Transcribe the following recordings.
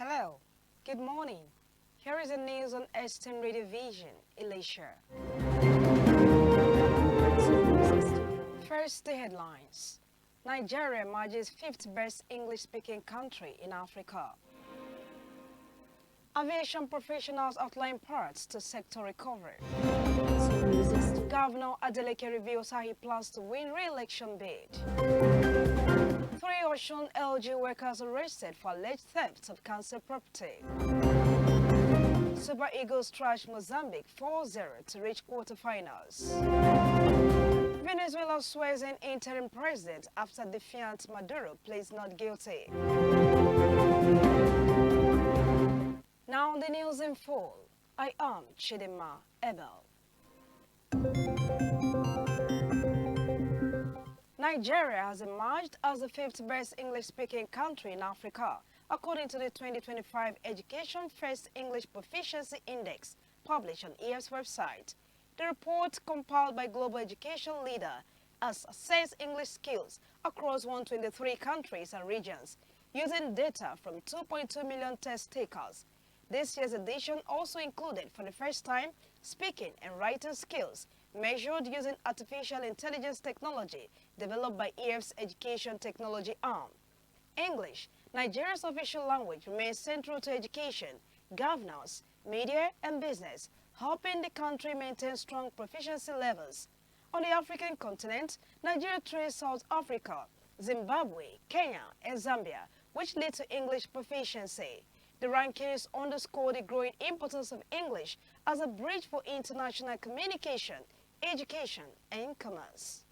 Hello, good morning. Here is the news on STEM Radio Vision, Elisha. First, the headlines. Nigeria emerges fifth best English-speaking country in Africa. Aviation professionals outline paths to sector recovery. Governor Adeleke reveals how he plans to win re-election bid. 3 Osun LG workers arrested for alleged theft of council property. Super Eagles trash Mozambique 4-0 to reach quarterfinals. Venezuela swears in interim president after defiant Maduro pleads not guilty. Now the news in full. I am Chidima Abel. Nigeria has emerged as the fifth best English-speaking country in Africa, according to the 2025 Education First English Proficiency Index, published on EF's website. The report, compiled by Global Education Leader, has assessed English skills across 123 countries and regions, using data from 2.2 million test takers. This year's edition also included, for the first time, speaking and writing skills, measured using artificial intelligence technology developed by EF's Education Technology arm. English, Nigeria's official language, remains central to education, governance, media, and business, helping the country maintain strong proficiency levels. On the African continent, Nigeria trails South Africa, Zimbabwe, Kenya, and Zambia, which lead to English proficiency. The rankings underscore the growing importance of English as a bridge for international communication, education, and commerce.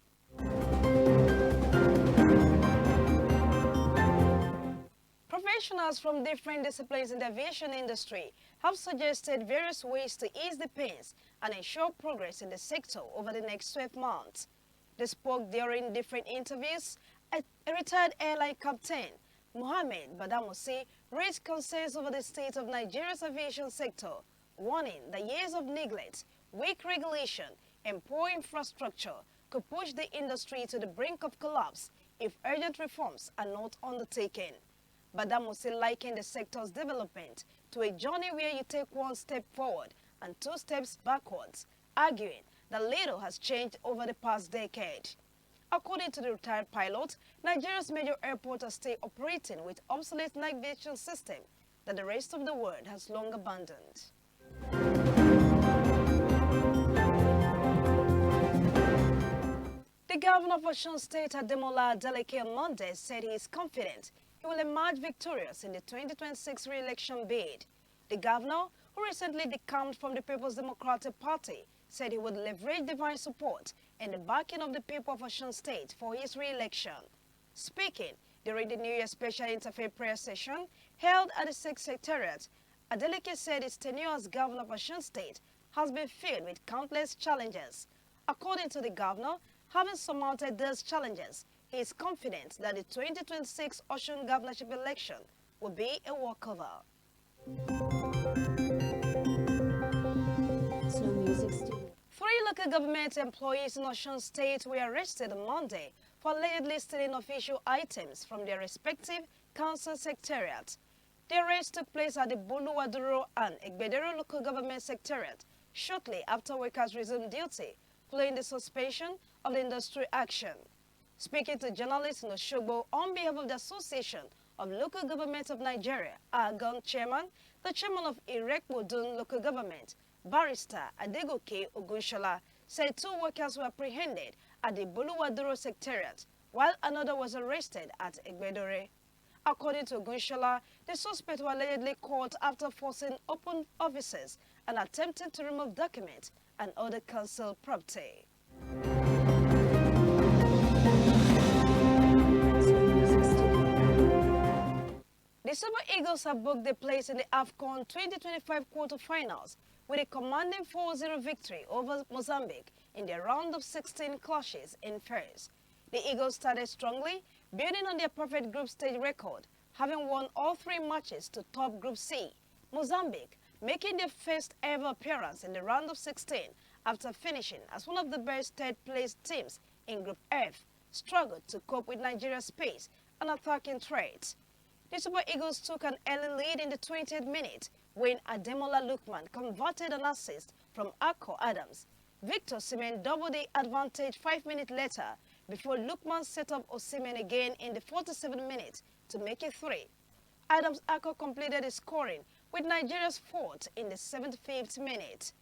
Professionals from different disciplines in the aviation industry have suggested various ways to ease the pains and ensure progress in the sector over the next 12 months. They spoke during different interviews. A retired airline captain, Mohammed Badamosi, raised concerns over the state of Nigeria's aviation sector, warning that years of neglect, weak regulation, and poor infrastructure could push the industry to the brink of collapse if urgent reforms are not undertaken. Badamosi likened the sector's development to a journey where you take one step forward and 2 steps backwards, arguing that little has changed over the past decade. According to the retired pilot, Nigeria's major airports are still operating with obsolete navigation system that the rest of the world has long abandoned. The governor of Osun State, Ademola Adeleke, on Monday said he is confident he will emerge victorious in the 2026 re-election bid. The governor, who recently decamped from the People's Democratic Party, said he would leverage divine support and the backing of the people of Osun State for his re-election. Speaking during the New Year Special Interfaith Prayer Session held at the 6th Secretariat, Adeleke said his tenure as governor of Osun State has been filled with countless challenges. According to the governor, having surmounted those challenges, he is confident that the 2026 Osun governorship election will be a walkover. Three local government employees in Osun State were arrested on Monday for allegedly stealing official items from their respective council secretariats. The arrest took place at the Buluwaduro and Egbedero local government secretariat shortly after workers resumed duty, following the suspension of the industry action. Speaking to journalists in Osogbo on behalf of the Association of Local Governments of Nigeria, AGON chairman, the chairman of Irekmodun local government, Barrister Adegoke Ogunshola, said 2 workers were apprehended at the Buluwaduro secretariat, while another was arrested at Egbedore. According to Ogunshola, the suspects were allegedly caught after forcing open offices and attempting to remove documents and other council property. The Super Eagles have booked their place in the AFCON 2025 quarterfinals with a commanding 4-0 victory over Mozambique in their round of 16 clashes in Fez. The Eagles started strongly, building on their perfect group stage record, having won all 3 matches to top Group C. Mozambique, making their first ever appearance in the round of 16 after finishing as one of the best third-place teams in Group F, struggled to cope with Nigeria's pace and attacking threats. The Super Eagles took an early lead in the 20th minute when Ademola Lookman converted an assist from Akko Adams. Victor Osimhen doubled the advantage 5 minutes later before Lookman set up Osimhen again in the 47th minute to make it 3. Adams Akko completed the scoring with Nigeria's fourth in the 75th minute.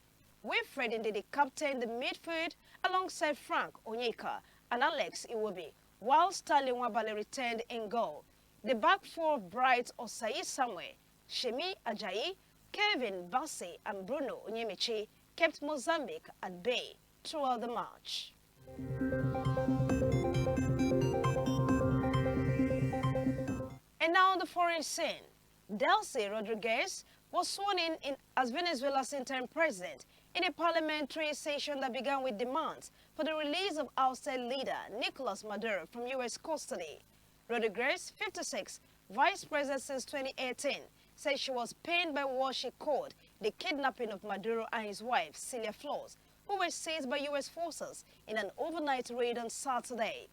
Wilfred Ndidi captained the midfield alongside Frank Onyeka and Alex Iwobi, while Stanley Nwabali returned in goal. The back four of Bright Osayi Samuel, Shemi Ajayi, Kevin Bassey and Bruno Onyemaechi kept Mozambique at bay throughout the match. And now on the foreign scene, Delcy Rodriguez was sworn in as Venezuela's interim president in a parliamentary session that began with demands for the release of ousted leader Nicolas Maduro from U.S. custody. Rodriguez, 56, vice president since 2018, said she was pained by what she called the kidnapping of Maduro and his wife, Celia Flores, who were seized by U.S. forces in an overnight raid on Saturday.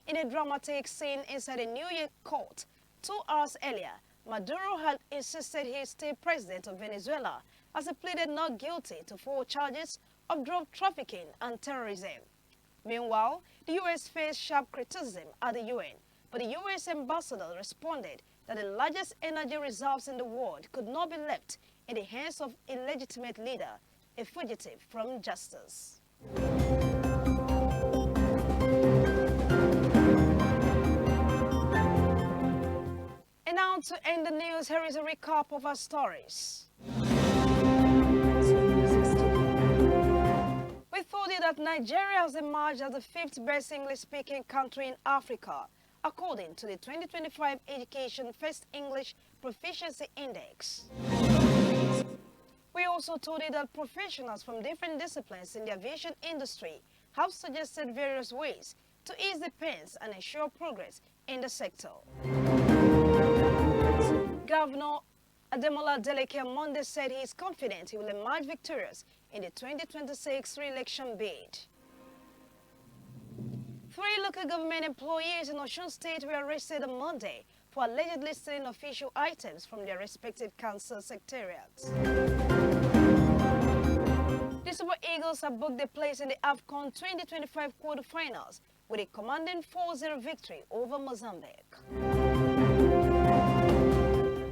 In a dramatic scene inside a New York court, 2 hours earlier, Maduro had insisted he is still president of Venezuela as he pleaded not guilty to 4 charges of drug trafficking and terrorism. Meanwhile, the U.S. faced sharp criticism at the UN, but the U.S. ambassador responded that the largest energy reserves in the world could not be left in the hands of a illegitimate leader, a fugitive from justice. And now to end the news, here is a recap of our stories. We thought that Nigeria has emerged as the 5th best English-speaking country in Africa, according to the 2025 Education First English Proficiency Index. We also told you that professionals from different disciplines in the aviation industry have suggested various ways to ease the pains and ensure progress in the sector. Governor Ademola Adeleke on Monday said he is confident he will emerge victorious in the 2026 re-election bid. 3 local government employees in Osun State were arrested on Monday for allegedly stealing official items from their respective council secretariats. The Super Eagles have booked their place in the AFCON 2025 quarterfinals with a commanding 4-0 victory over Mozambique.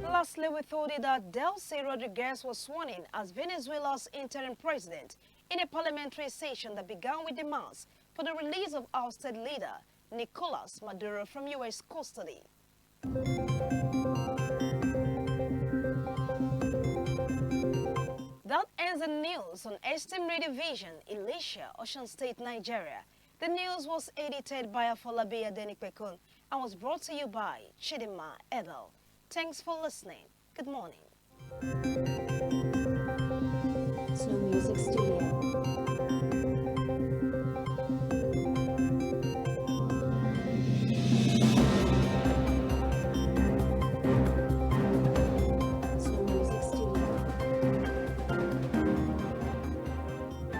Lastly, we told you that Delcy Rodriguez was sworn in as Venezuela's interim president in a parliamentary session that began with demands for the release of ousted leader Nicolas Maduro from U.S. custody. That ends the news on Esteem Radio Vision, Elisha, Osun State, Nigeria. The news was edited by Afolabi Adenipekun and was brought to you by Chidima Abel. Thanks for listening. Good morning.